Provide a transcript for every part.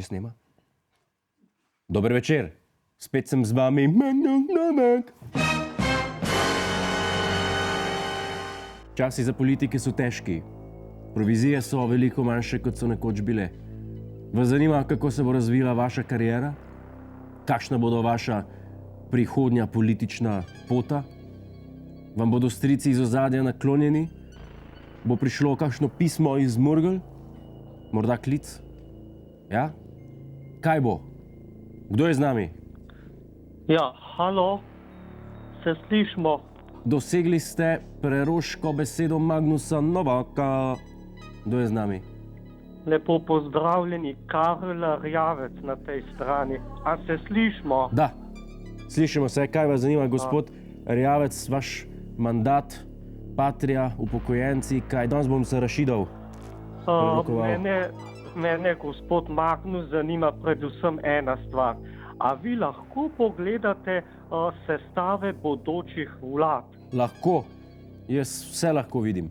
že snema? Dober večer, spet sem z vami. Časi za politike so težki. Provizije so veliko manjše, kot so nekoč bile. Vas zanima, kako se bo razvila vaša kariera? Kakšna bodo vaša prihodnja politična pota? Vam bodo strici iz ozadja naklonjeni? Bo prišlo kakšno pismo iz Murgel? Morda klic? Ja? Kaj bo? Kdo je z nami? Ja, halo, se slišimo. Dosegli ste preroško besedo Magnusa Novaka. Kdo je z nami? Lepo pozdravljeni, Karel Rjavec na tej strani. A se slišimo? Da, slišimo se. Kaj vas zanima, gospod Rjavec, vaš mandat, Patria, upokojenci, kaj? Danes bom se Rašidov prerokoval. Mene, gospod Magnus, zanima predvsem ena stvar. A vi lahko pogledate sestave bodočih vlad? Lahko. Jaz vse lahko vidim.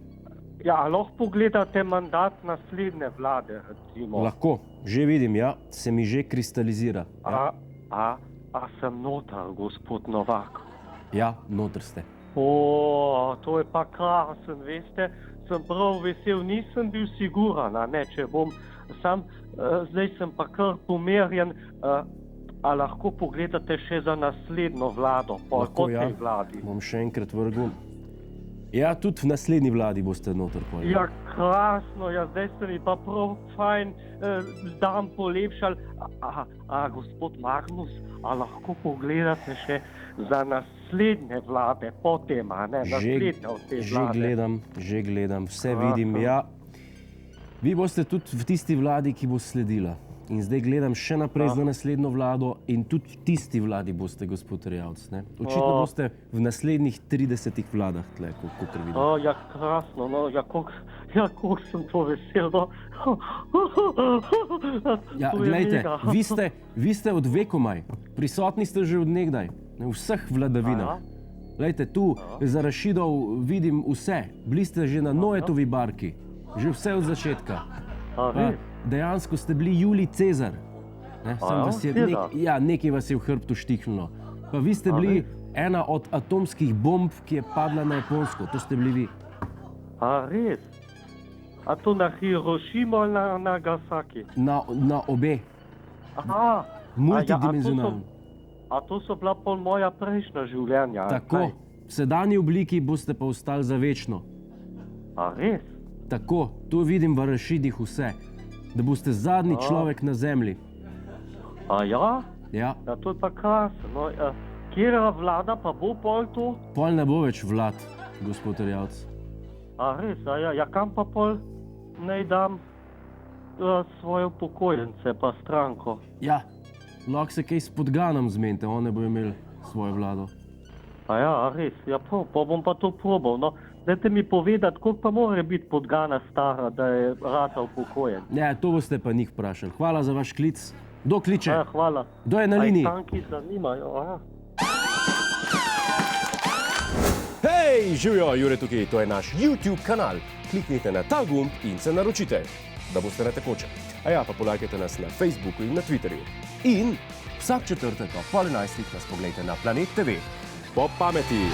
Ja, lahko pogledate mandat naslednje vlade, recimo. Lahko. Že vidim, ja. Se mi že kristalizira. Ja, A sem notar, gospod Novak? ja, noter ste. To je pa krasen, veste. Sem prav vesel, nisem bil siguran, a ne, če bom sam, zdaj sem pa kar pomerjen. A lahko pogledate še za naslednjo vlado, po tej vladi? Bom še enkrat vrgel. Ja, tudi v naslednji vladi boste noter pol. Ja, krasno, ja, zdaj ste mi pa prav fajn dan polepšali. Gospod Magnus, a lahko pogledate še za naslednje vlade, potem, a ne, naslednje od te vlade? Že gledam, vse vidim, ja. Vi boste tudi v tisti vladi, ki bo sledila. In zdaj gledam še naprej za naslednjo vlado in tudi v tisti vladi boste, gospod Rjavec, ne? Očitno boste v naslednjih 30 vladah tle, kot vidim. Ja, krasno, no, ja, koliko sem to vesel, no. Ja, glejte, vi ste od vekomaj, prisotni ste že od nekdaj, v vseh vladavinah. Glejte, tu za Rašidov vidim vse, bili ste že na Noetovi barki, že vse od začetka. Dejansko ste bili Julij Cezar. Nekaj vas je v hrbtu štihnilo. Pa vi ste bili ena od atomskih bomb, ki je padla na Japonsko. To ste bili vi. A res? A to na Hirošimo ali na Nagasaki? Na obe. Multidimenzionalno. A to so bila pol moja prejšnja življenja? Tako. V sedanji obliki boste pa ostali za večno. A res? Tako. Tu vidim v Rašidih vse. Da boste zadnji človek na zemlji. A ja? Ja. Ja, to je pa krasno. No, kjera vlada pa bo pol to? Pol ne bo več vlad, gospod Rjavec. A res? Ja, kam pa pol naj dam svoje upokojence pa stranko? Ja, lahko se kaj s Podganom zmenite, one bo imeli svojo vlado. A ja, res? Ja, pa bom pa to probal, no. Dajte mi povedati, koliko pa mora biti Podgana stara, da je rata upokojen? Ne, to boste pa njih vprašali. Hvala za vaš klic. Kdo kliče? Ja, hvala. Kdo je na liniji? Tanki zanimajo, Hej, živjo, Jure tukaj, to je naš YouTube kanal. Kliknite na ta gumb in se naročite, da boste na tekoče. A ja, pa polajkajte nas na Facebooku in na Twitterju. In vsak četrtek ob 10:30 nas pogledajte na Planet TV. Po pameti!